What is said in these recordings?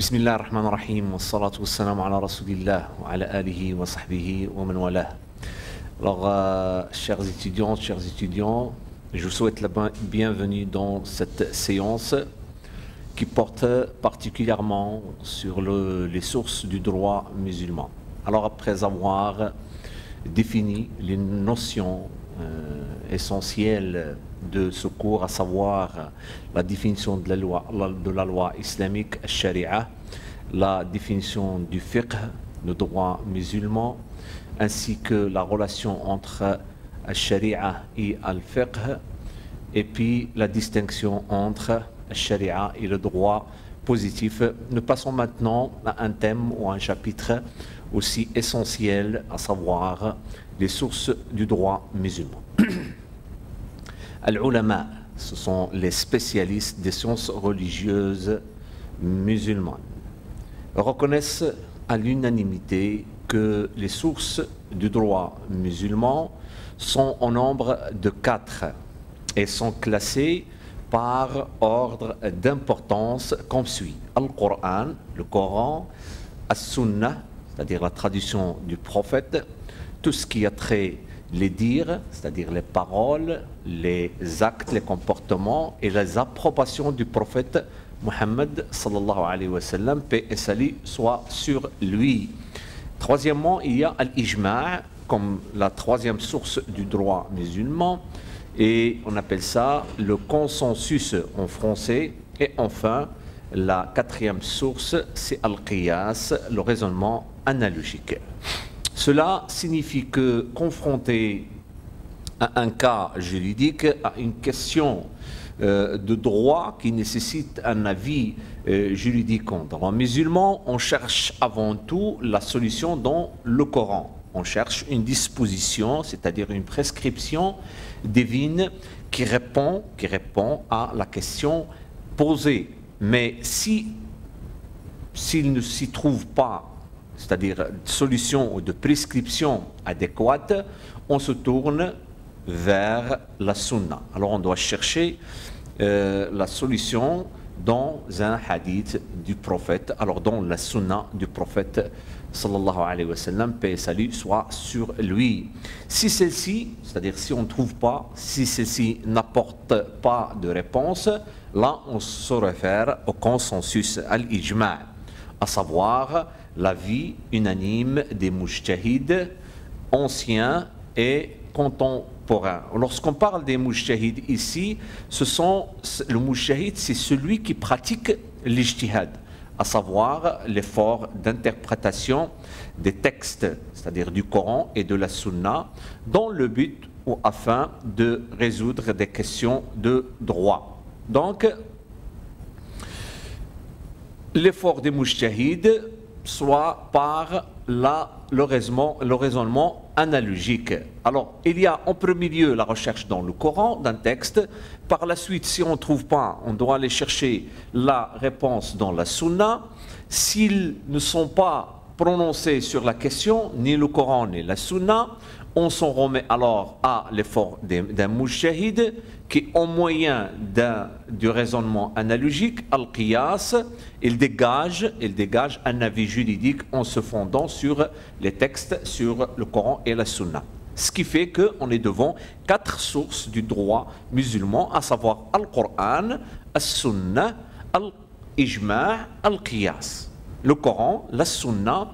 Bismillah ar-Rahman ar-Rahim, wa salatu wa salam ala Rasulillah, wa ala alihi wa sahbihi wa man walah. Alors, chers étudiants, je vous souhaite la bienvenue dans cette séance qui porte particulièrement sur les sources du droit musulman. Alors, après avoir défini les notions essentielles de ce cours, à savoir la définition de la loi islamique, sharia, la définition du fiqh, le droit musulman, ainsi que la relation entre sharia et al-fiqh, et puis la distinction entre sharia et le droit positif. Nous passons maintenant à un thème ou un chapitre aussi essentiel, à savoir les sources du droit musulman. Al-ulama, ce sont les spécialistes des sciences religieuses musulmanes, reconnaissent à l'unanimité que les sources du droit musulman sont au nombre de 4 et sont classées par ordre d'importance comme suit. Al-Qur'an, le Coran, As-Sunnah, c'est-à-dire la tradition du prophète, tout ce qui a trait les dires, c'est-à-dire les paroles, les actes, les comportements et les approbations du prophète Muhammad sallallahu alayhi wa sallam, paix et salut soit sur lui. Troisièmement, il y a al-ijma' comme la troisième source du droit musulman, et on appelle ça le consensus en français. Et enfin, la quatrième source, c'est al-qiyas, le raisonnement analogique. Cela signifie que, confronté à un cas juridique, à une question de droit qui nécessite un avis juridique en droit musulman, on cherche avant tout la solution dans le Coran. On cherche une disposition, c'est-à-dire une prescription divine qui répond à la question posée. Mais s'il ne s'y trouve pas, c'est-à-dire solution ou de prescription adéquate, on se tourne vers la sunna. Alors on doit chercher la solution dans un hadith du prophète, alors dans la sunna du prophète sallallahu alayhi wa sallam, paix et salut soit sur lui. Si celle-ci, c'est-à-dire si on ne trouve pas, si celle-ci n'apporte pas de réponse, là on se réfère au consensus, al-ijma', à savoir l'avis unanime des mujtahids anciens et contemporains. Lorsqu'on parle des mujtahids ici, le mujtahid, c'est celui qui pratique l'ijtihad, à savoir l'effort d'interprétation des textes, c'est-à-dire du Coran et de la Sunna, dans le but ou afin de résoudre des questions de droit. Donc, l'effort des mujtahids soit par le raisonnement analogique. Alors, il y a en premier lieu la recherche dans le Coran d'un texte. Par la suite, si on ne trouve pas, on doit aller chercher la réponse dans la Sunna. S'ils ne sont pas prononcés sur la question, ni le Coran ni la Sunna, on s'en remet alors à l'effort d'un mujtahid qui, au moyen du raisonnement analogique, al-qiyas, il dégage un avis juridique en se fondant sur les textes, sur le Coran et la Sunna. Ce qui fait qu'on est devant 4 sources du droit musulman, à savoir al-Qur'an, al-Sunnah, al-Ijma', al-Qiyas. Le Coran, la Sunna,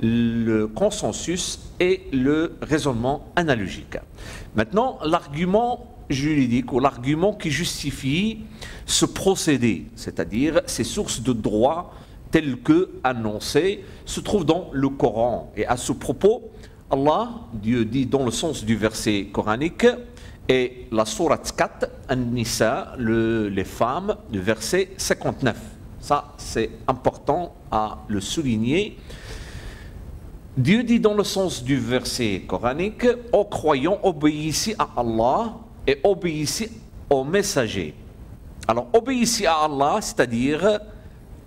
le consensus et le raisonnement analogique. Maintenant, l'argument juridique ou l'argument qui justifie ce procédé, c'est-à-dire ces sources de droit telles que annoncées, se trouvent dans le Coran. Et à ce propos, Dieu dit dans le sens du verset coranique, et la sourate 4, An-Nisa, les femmes, du verset 59. Ça, c'est important à le souligner. Dieu dit dans le sens du verset coranique, ô croyants, obéissez à Allah et obéissez au messager. Alors, obéissez à Allah, c'est-à-dire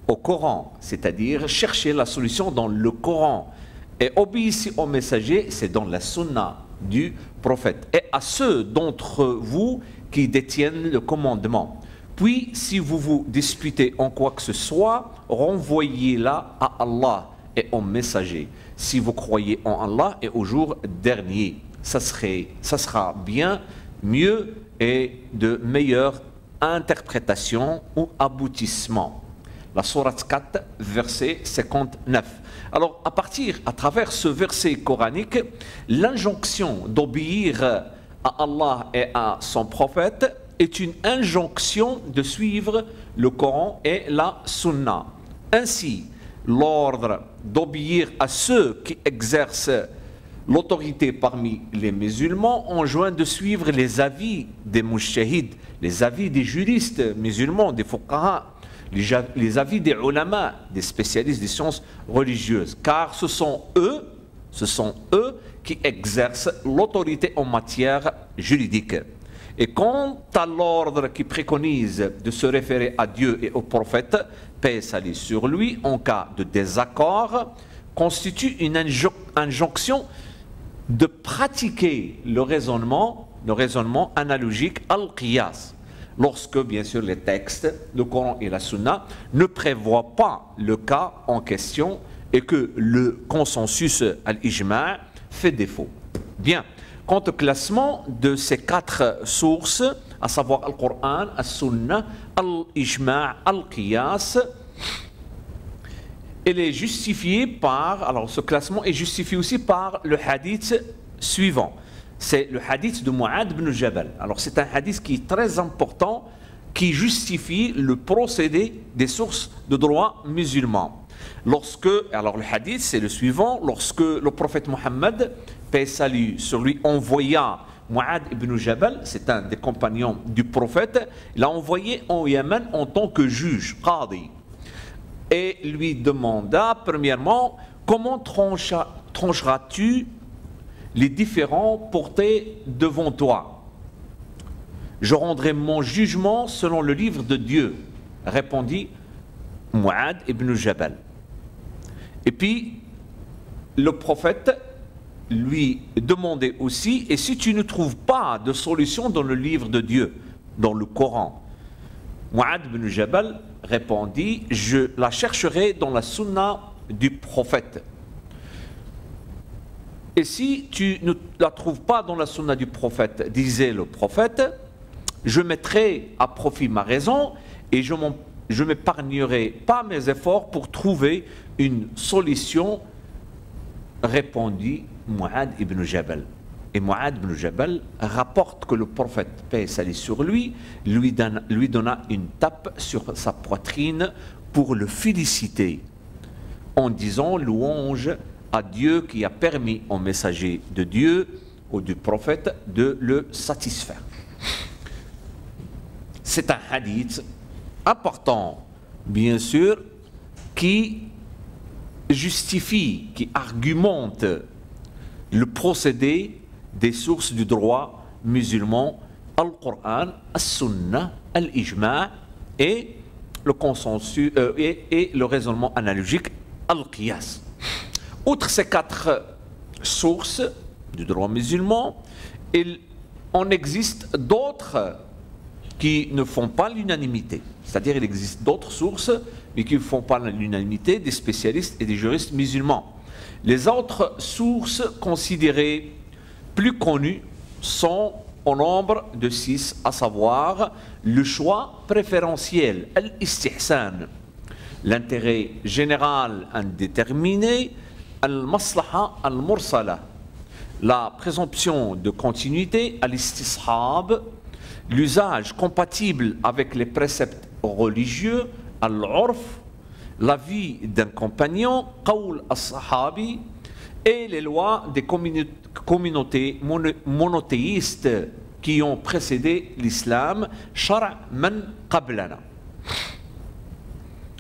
au Coran, c'est-à-dire chercher la solution dans le Coran. Et obéissez au messager, c'est dans la sunna du prophète. Et à ceux d'entre vous qui détiennent le commandement, Puis, si vous vous disputez en quoi que ce soit, renvoyez-la à Allah et au messager. Si vous croyez en Allah et au jour dernier, ça sera bien mieux et de meilleure interprétation ou aboutissement. La sourate 4, verset 59. Alors, à travers ce verset coranique, l'injonction d'obéir à Allah et à son prophète est une injonction de suivre le Coran et la Sunna. Ainsi, l'ordre d'obéir à ceux qui exercent l'autorité parmi les musulmans enjoint de suivre les avis des mujtahids, les avis des juristes musulmans, des fuqaha, les avis des ulama, des spécialistes des sciences religieuses, car ce sont eux qui exercent l'autorité en matière juridique. Et quant à l'ordre qui préconise de se référer à Dieu et au prophète, paix et salut sur lui, en cas de désaccord, constitue une injonction de pratiquer le raisonnement analogique al-qiyas, lorsque, bien sûr, les textes, le Coran et la Sunna, ne prévoient pas le cas en question et que le consensus al-ijma' fait défaut. Bien. Quant au classement de ces 4 sources, à savoir Al-Qur'an, Al-Sunnah, Al-Ijma', Al-Qiyas, ce classement est justifié aussi par le hadith suivant. C'est le hadith de Mu'adh ibn Jabal. Alors c'est un hadith qui est très important, qui justifie le procédé des sources de droit musulmans. Alors le hadith c'est le suivant, lorsque le prophète Mohammed, paix et salut sur lui, envoya Mu'adh ibn Jabal, c'est un des compagnons du prophète, l'a envoyé en Yémen en tant que juge, qadi, et lui demanda premièrement, comment trancheras-tu les différends portés devant toi? Je rendrai mon jugement selon le livre de Dieu, répondit Mu'adh ibn Jabal. Et puis, le prophète lui demandait aussi, et si tu ne trouves pas de solution dans le livre de Dieu, dans le Coran? Mu'adh ibn Jabal répondit, je la chercherai dans la sunna du prophète. Et si tu ne la trouves pas dans la sunna du prophète, disait le prophète, je mettrai à profit ma raison et je m'épargnerai pas mes efforts pour trouver une solution, répondit Mu'adh ibn Jabal. Et Mu'adh ibn Jabal rapporte que le prophète, paix et salut sur lui, lui donna une tape sur sa poitrine pour le féliciter, en disant louange à Dieu qui a permis au messager de Dieu ou du prophète de le satisfaire. C'est un hadith important, bien sûr, qui justifie, qui argumente le procédé des sources du droit musulman, Al-Qur'an, Al-Sunnah, Al-Ijma' et le consensus et le raisonnement analogique, Al-Qiyas. Outre ces 4 sources du droit musulman, il en existe d'autres qui ne font pas l'unanimité. C'est-à-dire qu'il existe d'autres sources, mais qui ne font pas l'unanimité des spécialistes et des juristes musulmans. Les autres sources considérées plus connues sont au nombre de 6, à savoir le choix préférentiel, al-istihsan, l'intérêt général indéterminé, al-maslaha al-mursala, la présomption de continuité, al-istishab, l'usage compatible avec les préceptes religieux, al-urf, la vie d'un compagnon, qawl as-sahabi, et les lois des communautés monothéistes qui ont précédé l'islam, shara' man qablana.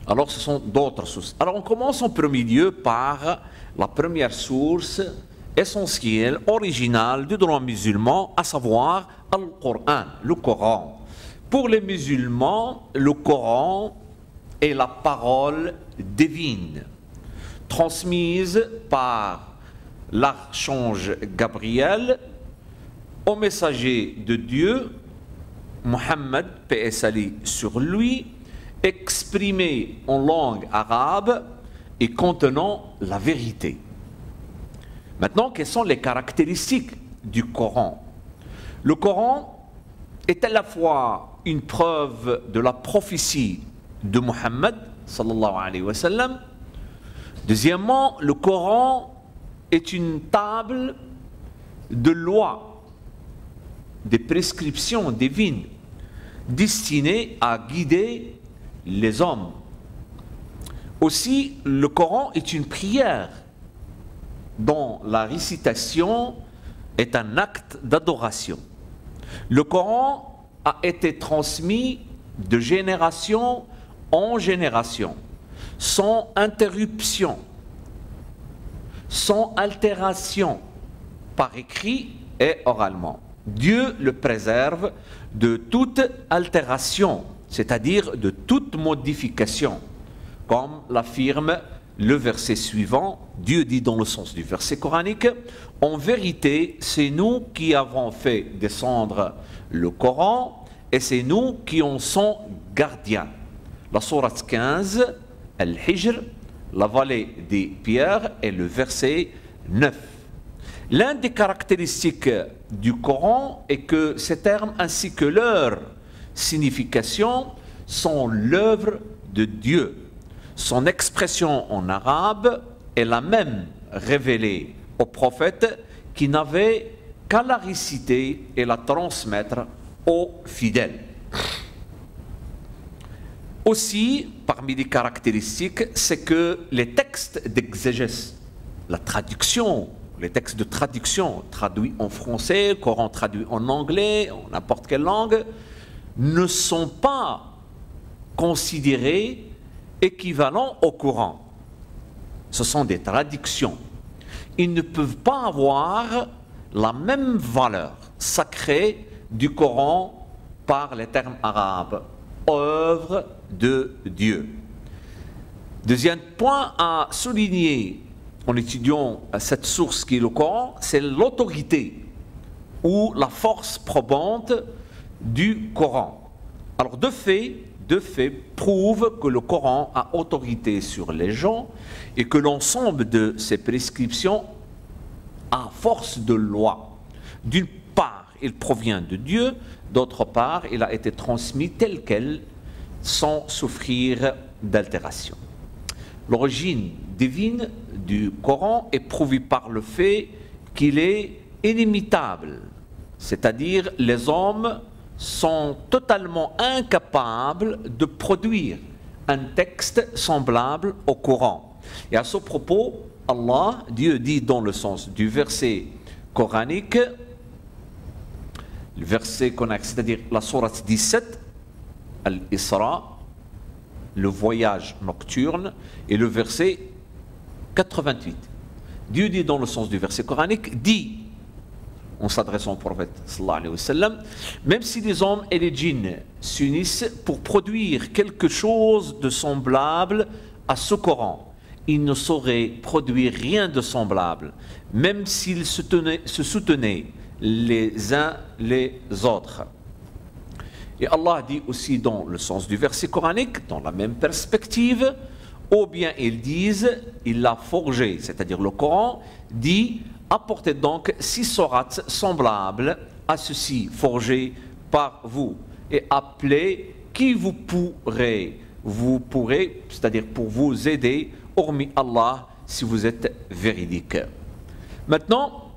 Alors ce sont d'autres sources. Alors on commence en premier lieu par la première source essentielle, originale du droit musulman, à savoir Al-Qur'an, le Coran. Pour les musulmans, le Coran est la parole divine, transmise par l'archange Gabriel au messager de Dieu Muhammad, paix et salut sur lui, exprimé en langue arabe et contenant la vérité. Maintenant, quelles sont les caractéristiques du Coran? Le Coran est à la fois une preuve de la prophétie de Muhammad, sallallahu alayhi wa sallam. Deuxièmement, le Coran est une table de lois, des prescriptions divines destinées à guider les hommes. Aussi, le Coran est une prière dont la récitation est un acte d'adoration. Le Coran a été transmis de génération en génération, sans interruption, sans altération, par écrit et oralement. Dieu le préserve de toute altération, c'est-à-dire de toute modification, comme l'affirme le verset suivant. Dieu dit dans le sens du verset coranique: en vérité, c'est nous qui avons fait descendre le Coran et c'est nous qui en sommes gardiens. La sourate 15, Al-Hijr, la vallée des pierres, et le verset 9. L'un des caractéristiques du Coran est que ces termes ainsi que leur signification sont l'œuvre de Dieu. Son expression en arabe est la même révélée aux prophètes qui n'avaient qu'à la réciter et la transmettre aux fidèles. Aussi, parmi les caractéristiques, c'est que les textes d'exégèse, la traduction, les textes de traduction traduits en français, Coran traduit en anglais, en n'importe quelle langue, ne sont pas considérés équivalents au Coran. Ce sont des traductions. Ils ne peuvent pas avoir la même valeur sacrée du Coran par les termes arabes, œuvre de Dieu. Deuxième point à souligner en étudiant cette source qui est le Coran, c'est l'autorité ou la force probante du Coran. Alors deux faits prouvent que le Coran a autorité sur les gens et que l'ensemble de ses prescriptions a force de loi. D'une part, il provient de Dieu, d'autre part, il a été transmis tel quel, sans souffrir d'altération. L'origine divine du Coran est prouvée par le fait qu'il est inimitable, c'est-à-dire les hommes sont totalement incapables de produire un texte semblable au Coran. Et à ce propos, Allah, Dieu dit dans le sens du verset coranique, le verset coranique, c'est-à-dire la sourate 17, Al-Isra, le voyage nocturne, et le verset 88. Dieu dit dans le sens du verset coranique, dit, en s'adressant au prophète sallallahu alayhi wa sallam, même si les hommes et les djinns s'unissent pour produire quelque chose de semblable à ce Coran, ils ne sauraient produire rien de semblable, même s'ils se soutenaient les uns les autres. Et Allah dit aussi dans le sens du verset coranique, dans la même perspective, ou bien ils disent, il l'a forgé, c'est-à-dire le Coran, dit, apportez donc 6 sourates semblables à ceci forgé par vous, et appelez qui vous pourrez, c'est-à-dire pour vous aider, hormis Allah, si vous êtes véridique. Maintenant,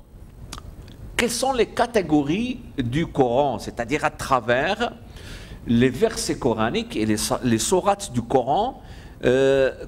quelles sont les catégories du Coran, c'est-à-dire à travers les versets coraniques et les sourates du Coran,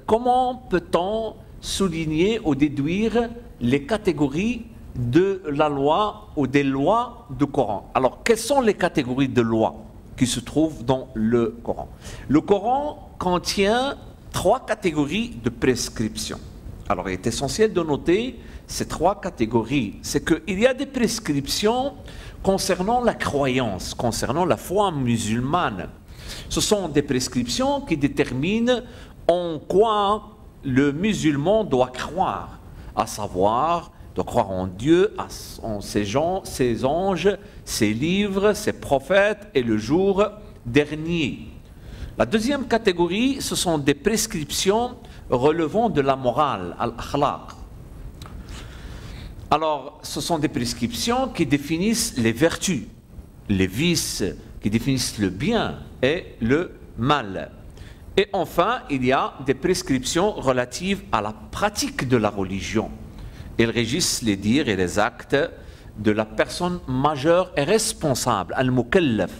comment peut-on souligner ou déduire les catégories de la loi ou des lois du Coran? Alors, quelles sont les catégories de lois qui se trouvent dans le Coran? Le Coran contient 3 catégories de prescriptions. Alors, il est essentiel de noter ces 3 catégories. C'est qu'il y a des prescriptions concernant la croyance, concernant la foi musulmane. Ce sont des prescriptions qui déterminent en quoi le musulman doit croire, à savoir de croire en Dieu, en ses gens, ses anges, ses livres, ses prophètes et le jour dernier. La deuxième catégorie, ce sont des prescriptions relevant de la morale, al-akhlaq. Alors, ce sont des prescriptions qui définissent les vertus, les vices, qui définissent le bien et le mal. Et enfin, il y a des prescriptions relatives à la pratique de la religion. Elles régissent les dires et les actes de la personne majeure et responsable, al-mukallaf.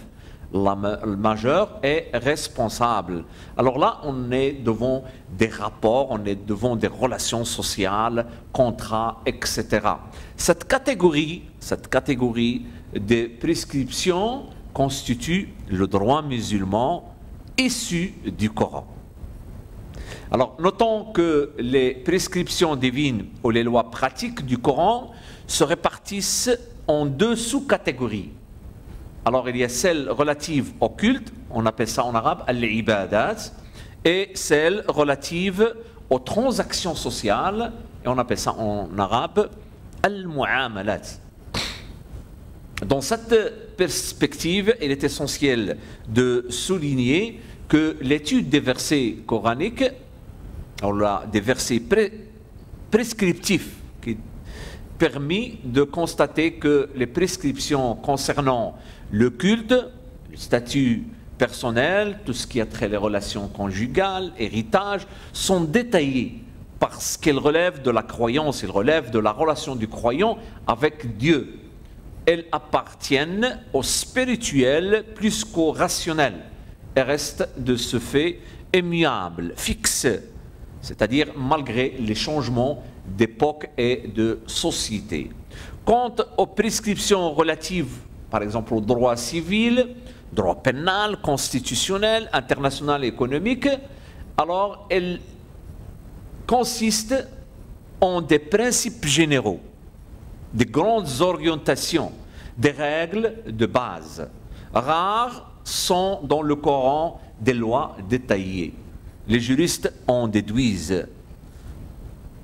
Le majeur est responsable. Alors là, on est devant des rapports, on est devant des relations sociales, contrats, etc. Cette catégorie des prescriptions constitue le droit musulman issu du Coran. Alors, notons que les prescriptions divines ou les lois pratiques du Coran se répartissent en deux sous-catégories. Alors, il y a celles relatives au culte, on appelle ça en arabe al-ibadat, et celles relatives aux transactions sociales, et on appelle ça en arabe al-mu'amalat. Dans cette perspective, il est essentiel de souligner que l'étude des versets coraniques, des versets prescriptifs, qui permis de constater que les prescriptions concernant le culte, le statut personnel, tout ce qui a trait les relations conjugales, héritage, sont détaillées parce qu'elles relèvent de la croyance, elles relèvent de la relation du croyant avec Dieu. Elles appartiennent au spirituel plus qu'au rationnel et restent de ce fait immuables, fixes, c'est-à-dire malgré les changements d'époque et de société. Quant aux prescriptions relatives, par exemple au droit civil, droit pénal, constitutionnel, international et économique, alors elles consistent en des principes généraux, des grandes orientations, des règles de base. Rares sont dans le Coran des lois détaillées. Les juristes en déduisent.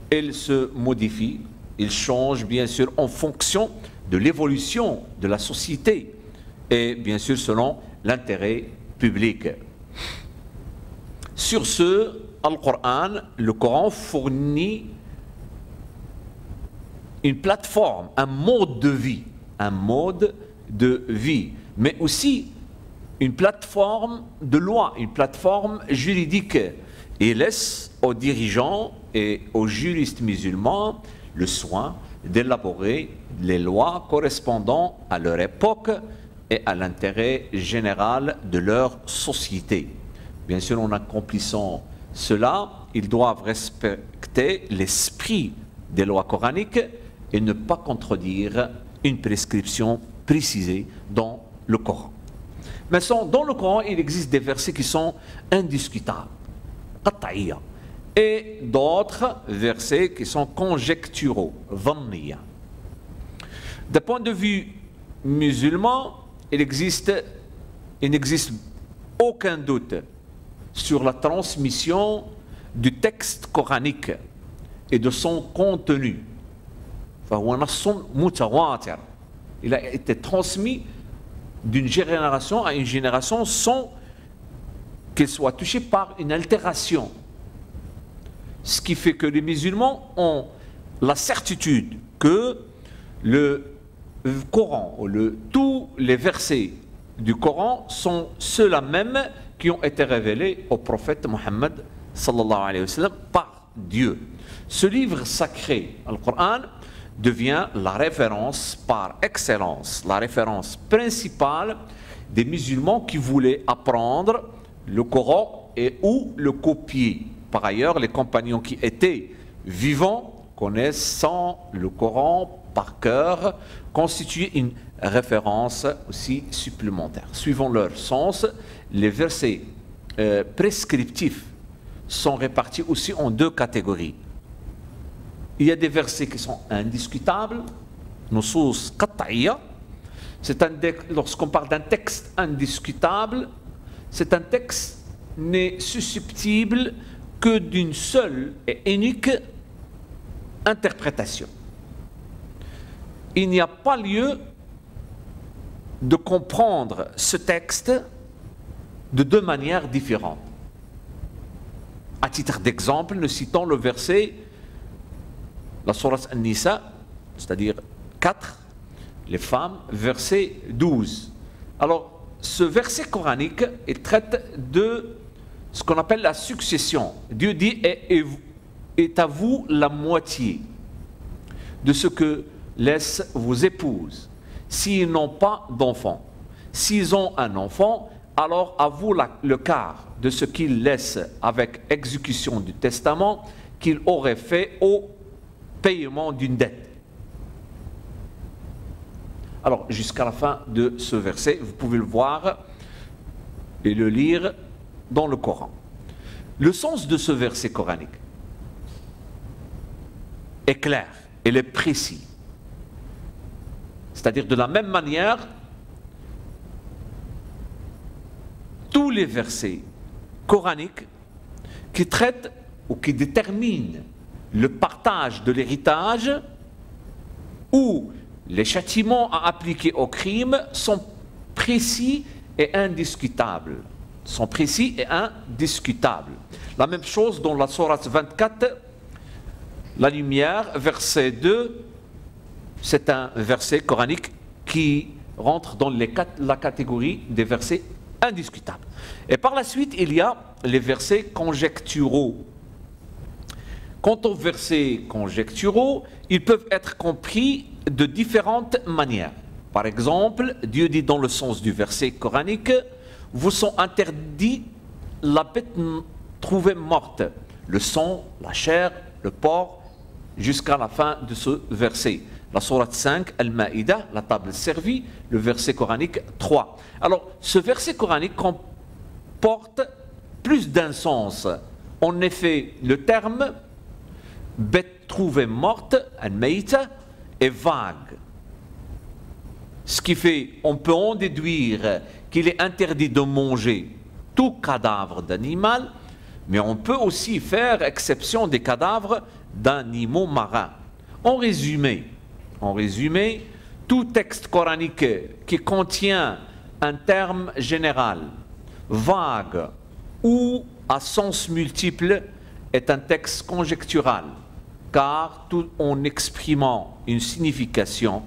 Elles se modifient, ils changent bien sûr en fonction de l'évolution de la société et bien sûr selon l'intérêt public. Sur ce, le Coran fournit une plateforme, un mode de vie, mais aussi une plateforme de loi, une plateforme juridique, et laisse aux dirigeants et aux juristes musulmans le soin d'élaborer les lois correspondant à leur époque et à l'intérêt général de leur société. Bien sûr, en accomplissant cela, ils doivent respecter l'esprit des lois coraniques et ne pas contredire une prescription précisée dans le Coran. Mais dans le Coran, il existe des versets qui sont indiscutables, qat'iyya, et d'autres versets qui sont conjecturaux, dhanniya. D'un point de vue musulman, il n'existe aucun doute sur la transmission du texte coranique et de son contenu. Il a été transmis d'une génération à une génération sans qu'il soit touché par une altération. Ce qui fait que les musulmans ont la certitude que le Coran, ou tous les versets du Coran sont ceux-là même qui ont été révélés au prophète Mohammed sallallahu alayhi wa sallam par Dieu. Ce livre sacré, le Coran, devient la référence par excellence, la référence principale des musulmans qui voulaient apprendre le Coran et ou le copier. Par ailleurs, les compagnons qui étaient vivants, connaissant le Coran par cœur, constituaient une référence aussi supplémentaire. Suivant leur sens, les versets prescriptifs sont répartis aussi en deux catégories. Il y a des versets qui sont indiscutables, nusus qat'iyya. Lorsqu'on parle d'un texte indiscutable, c'est un texte n'est susceptible que d'une seule et unique interprétation. il n'y a pas lieu de comprendre ce texte de deux manières différentes. À titre d'exemple, nous citons le verset, la sourate An-Nisa, c'est-à-dire 4, les femmes, verset 12. Alors, ce verset coranique, il traite de ce qu'on appelle la succession. Dieu dit, est à vous la moitié de ce que laissent vos épouses, s'ils n'ont pas d'enfants. S'ils ont un enfant, alors à vous le quart de ce qu'ils laissent avec exécution du testament qu'ils auraient fait au paiement d'une dette. Alors, jusqu'à la fin de ce verset, vous pouvez le voir et le lire dans le Coran. Le sens de ce verset coranique est clair, il est précis. C'est-à-dire, de la même manière, tous les versets coraniques qui traitent ou qui déterminent le partage de l'héritage ou les châtiments à appliquer au crime sont précis et indiscutables. Sont précis et indiscutables. La même chose dans la sourate 24, la lumière, verset 2, c'est un verset coranique qui rentre dans la catégorie des versets indiscutables. Et par la suite, il y a les versets conjecturaux. Quant aux versets conjecturaux, ils peuvent être compris de différentes manières. Par exemple, Dieu dit dans le sens du verset coranique, vous sont interdits la bête trouvée morte, le sang, la chair, le porc, jusqu'à la fin de ce verset. La sourate 5, Al-Ma'ida, la table servie, le verset coranique 3. Alors, ce verset coranique comporte plus d'un sens. En effet, le terme bête trouvée morte, Al-Ma'ida, est vague. Ce qui fait, on peut en déduire qu'il est interdit de manger tout cadavre d'animal, mais on peut aussi faire exception des cadavres d'animaux marins. En résumé, tout texte coranique qui contient un terme général, vague ou à sens multiple est un texte conjectural, car tout en exprimant une signification,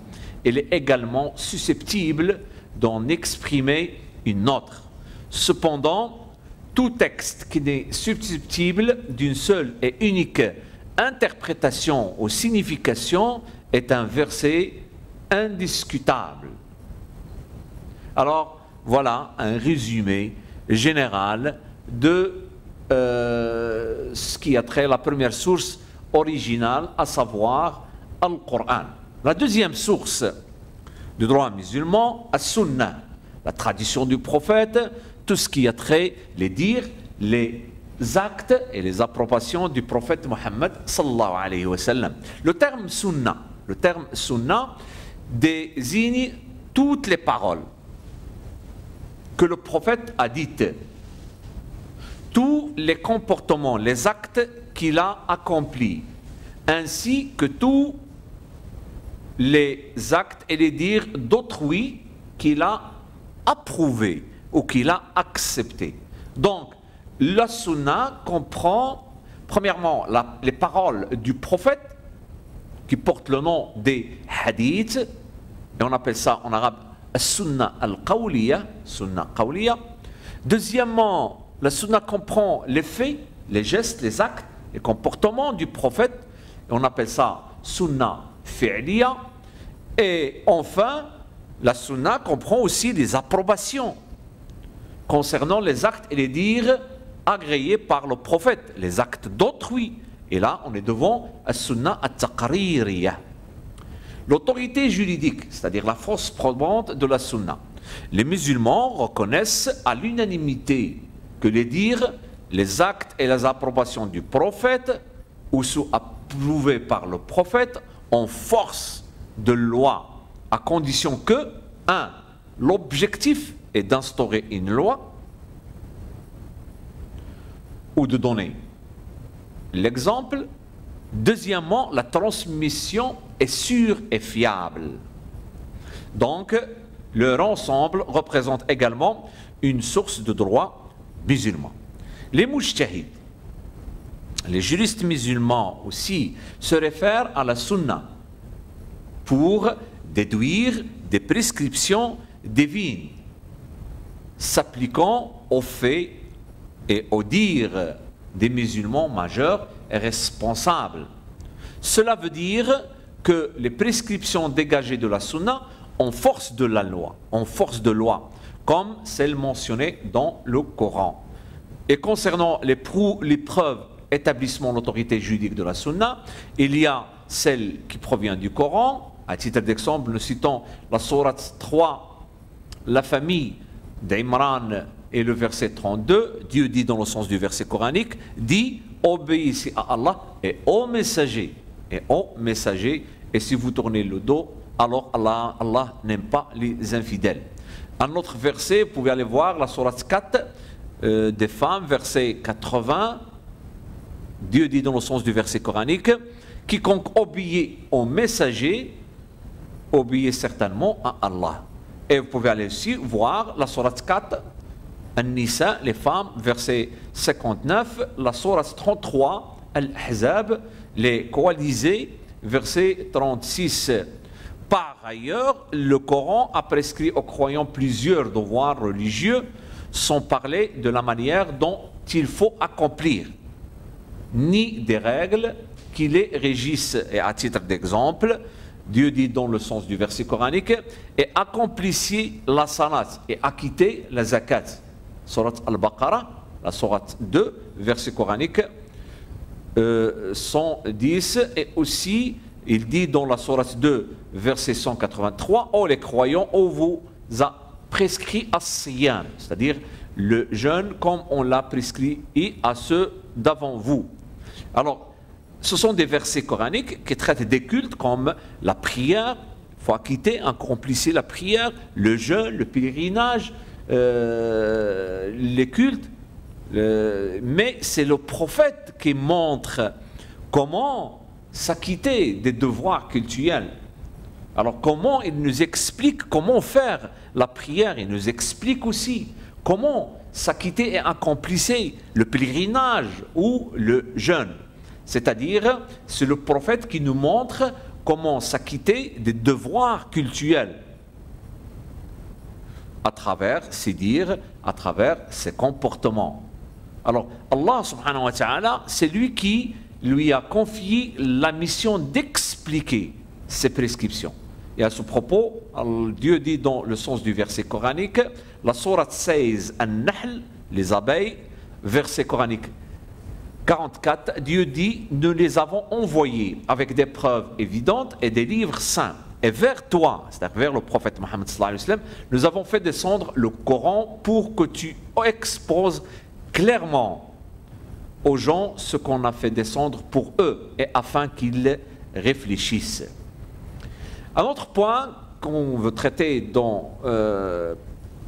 il est également susceptible d'en exprimer une autre. Cependant, tout texte qui est susceptible d'une seule et unique interprétation ou signification est un verset indiscutable. Alors, voilà un résumé général de ce qui a trait à la première source originale, à savoir Al-Qur'an. La deuxième source du droit musulman, As-Sunnah, la tradition du prophète, tout ce qui a trait, les dires, les actes et les approbations du prophète Mohammed sallallahu alayhi wa sallam. Le terme sunnah désigne toutes les paroles que le prophète a dites, tous les comportements, les actes qu'il a accomplis, ainsi que tous les actes et les dires d'autrui qu'il a approuvés ou qu'il a acceptés. Donc, la sunna comprend, premièrement, les paroles du prophète, qui portent le nom des hadiths, et on appelle ça en arabe sunna al-qawliya, sunna qawliya. Deuxièmement, la sunna comprend les faits, les gestes, les actes, les comportements du prophète, et on appelle ça sunna fi'liya. Et enfin, la sunna comprend aussi les approbations concernant les actes et les dires agréés par le prophète, les actes d'autrui. Et là, on est devant la sunna at-taqririyya. L'autorité juridique, c'est-à-dire la force probante de la sunna. Les musulmans reconnaissent à l'unanimité que les dires, les actes et les approbations du prophète, ou sont approuvés par le prophète, ont force de loi, à condition que, 1. L'objectif est d'instaurer une loi ou de donner l'exemple. Deuxièmement, la transmission est sûr et fiable. Donc, leur ensemble représente également une source de droit musulman. Les mujtahid, les juristes musulmans aussi, se réfèrent à la sunna pour déduire des prescriptions divines s'appliquant aux faits et aux dires des musulmans majeurs et responsables. Cela veut dire que les prescriptions dégagées de la sunna ont force de la loi, comme celles mentionnées dans le Coran. Et concernant les preuves établissement l'autorité juridique de la sunna, il y a celle qui provient du Coran. À titre d'exemple, nous citons la sourate 3, la famille d'Imran et le verset 32. Dieu dit dans le sens du verset coranique, dit obéissez à Allah et aux messagers. Et si vous tournez le dos, alors Allah n'aime pas les infidèles. Un autre verset, vous pouvez aller voir la sourate 4 des femmes, verset 80. Dieu dit dans le sens du verset coranique, quiconque obéit aux messagers, obéit certainement à Allah. Et vous pouvez aller aussi voir la sourate 4, An-Nisa, les femmes, verset 59, la sourate 33, Al-Ahzab, les coalisés, verset 36. Par ailleurs, le Coran a prescrit aux croyants plusieurs devoirs religieux sans parler de la manière dont il faut accomplir, ni des règles qui les régissent. Et à titre d'exemple, Dieu dit dans le sens du verset coranique, et accomplissez la salat et acquittez la zakat. Surat Al-Baqarah, la surat 2, verset coranique 110, et aussi il dit dans la sourate 2, verset 183, « Oh les croyants, on vous a prescrit as-siyam », c'est-à-dire le jeûne comme on l'a prescrit et à ceux d'avant vous. Alors, ce sont des versets coraniques qui traitent des cultes comme la prière, il faut acquitter, accomplissez la prière, le jeûne, le pèlerinage, les cultes. Mais c'est le prophète qui montre comment s'acquitter des devoirs cultuels. Alors comment il nous explique comment faire la prière, il nous explique aussi comment s'acquitter et accomplir le pèlerinage ou le jeûne. C'est-à-dire, c'est le prophète qui nous montre comment s'acquitter des devoirs cultuels à travers ses dires, à travers ses comportements. Alors, Allah subhanahu wa ta'ala, c'est lui qui lui a confié la mission d'expliquer ces prescriptions. Et à ce propos, Dieu dit dans le sens du verset coranique, la sourate 16, An-Nahl, les abeilles, verset coranique 44, Dieu dit, nous les avons envoyés avec des preuves évidentes et des livres saints. Et vers toi, c'est-à-dire vers le prophète Mohammed sallallahu alayhi wa sallam, nous avons fait descendre le Coran pour que tu exposes clairement aux gens ce qu'on a fait descendre pour eux et afin qu'ils réfléchissent. Un autre point qu'on veut traiter dans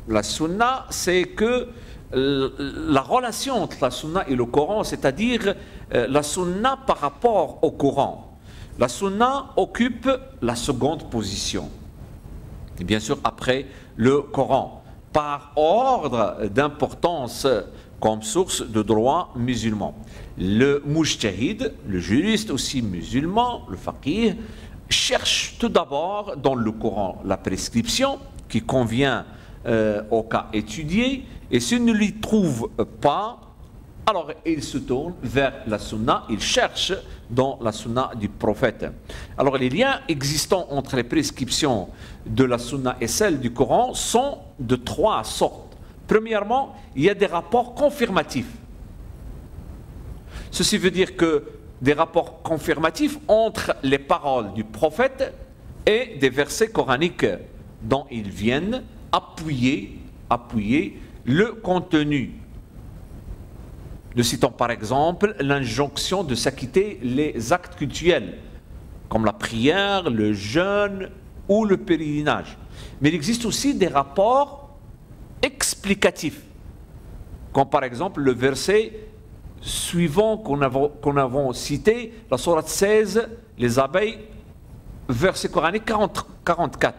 la sunna, c'est que la relation entre la sunna et le Coran, c'est-à-dire la sunna par rapport au Coran. La sunna occupe la seconde position, et bien sûr après le Coran, par ordre d'importance comme source de droit musulman. Le mujtahid, le juriste aussi musulman, le faqih, cherche tout d'abord dans le Coran la prescription qui convient au cas étudié, et s'il ne l'y trouve pas, alors il se tourne vers la sunna, il cherche dans la sunna du prophète. Alors les liens existants entre les prescriptions de la sunna et celles du Coran sont de trois sortes. Premièrement, il y a des rapports confirmatifs. Ceci veut dire que des rapports confirmatifs entre les paroles du prophète et des versets coraniques dont ils viennent appuyer le contenu. Nous citons par exemple l'injonction de s'acquitter les actes cultuels, comme la prière, le jeûne ou le pèlerinage. Mais il existe aussi des rapports explicatifs, comme par exemple le verset suivant qu'on avons cité, la sourate 16, les abeilles, verset coranique 44.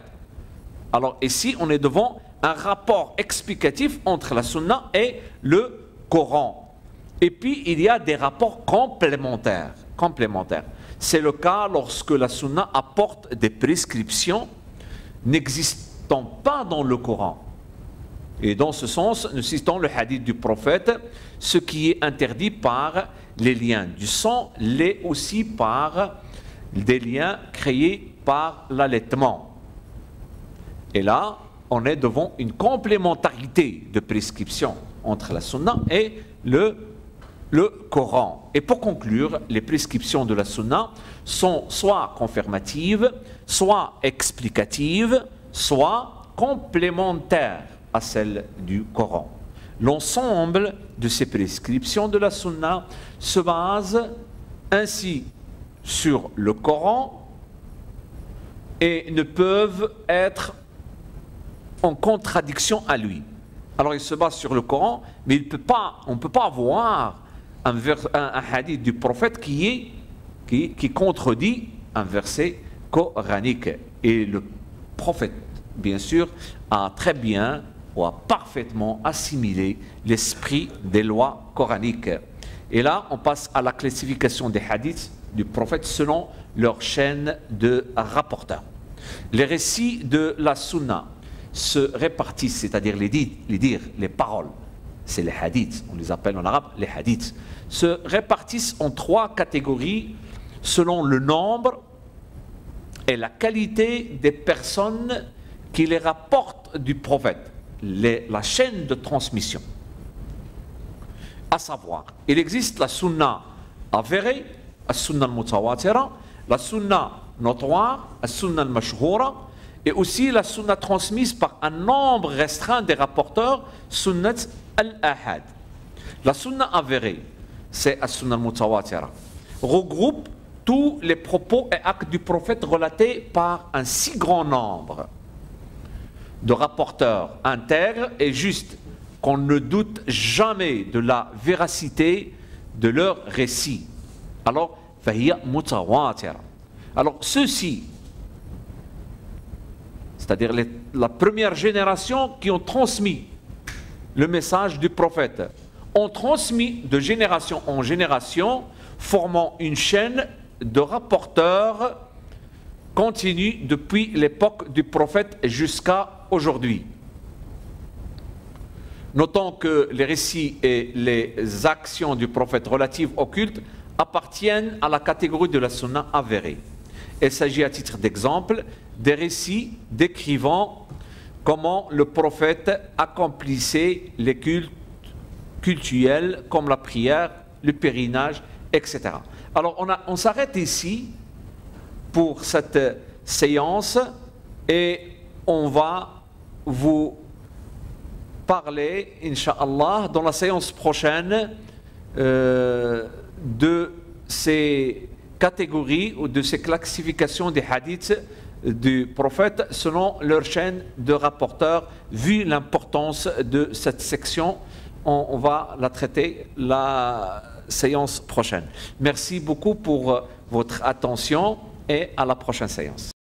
Alors ici, on est devant un rapport explicatif entre la sunna et le Coran. Et puis, il y a des rapports complémentaires. C'est le cas lorsque la sunna apporte des prescriptions n'existant pas dans le Coran. Et dans ce sens, nous citons le hadith du prophète, ce qui est interdit par les liens du sang, l'est aussi par des liens créés par l'allaitement. Et là, on est devant une complémentarité de prescription entre la sunna et le Coran. Et pour conclure, les prescriptions de la sunna sont soit confirmatives, soit explicatives, soit complémentaires à celles du Coran. L'ensemble de ces prescriptions de la sunna se base ainsi sur le Coran et ne peuvent être en contradiction à lui. Alors il se base sur le Coran, mais on ne peut pas avoir un hadith du prophète qui contredit un verset coranique. Et le prophète, bien sûr, a très bien ou a parfaitement assimilé l'esprit des lois coraniques. Et là, on passe à la classification des hadiths du prophète selon leur chaîne de rapporteurs. Les récits de la sunna se répartissent, c'est-à-dire les paroles, c'est les hadiths, on les appelle en arabe les hadiths, se répartissent en 3 catégories selon le nombre et la qualité des personnes qui les rapportent du prophète, la chaîne de transmission. À savoir, il existe la sunna avérée, la sunna al-mutawatira, la sunna notoire, la sunna al-mashhoura, et aussi la sunna transmise par un nombre restreint des rapporteurs, sunnat al-ahad. La sunna avérée, c'est la sunna al-mutawatira, regroupe tous les propos et actes du prophète relatés par un si grand nombre de rapporteurs intègres et justes qu'on ne doute jamais de la véracité de leur récit. Alors, fahiya mutawatira. Alors, ceux-ci, c'est-à-dire la première génération qui ont transmis le message du prophète, ont transmis de génération en génération, formant une chaîne de rapporteurs continue depuis l'époque du prophète jusqu'à aujourd'hui. Notons que les récits et les actions du prophète relatives au culte appartiennent à la catégorie de la sunna avérée. Il s'agit à titre d'exemple des récits décrivant comment le prophète accomplissait les cultes cultuels comme la prière, le pèlerinage, etc. Alors on s'arrête ici pour cette séance et on va vous parler, Inch'Allah, dans la séance prochaine de ces catégories ou de ces classifications des hadiths du prophète selon leur chaîne de rapporteurs. Vu l'importance de cette section, on va la traiter la séance prochaine. Merci beaucoup pour votre attention et à la prochaine séance.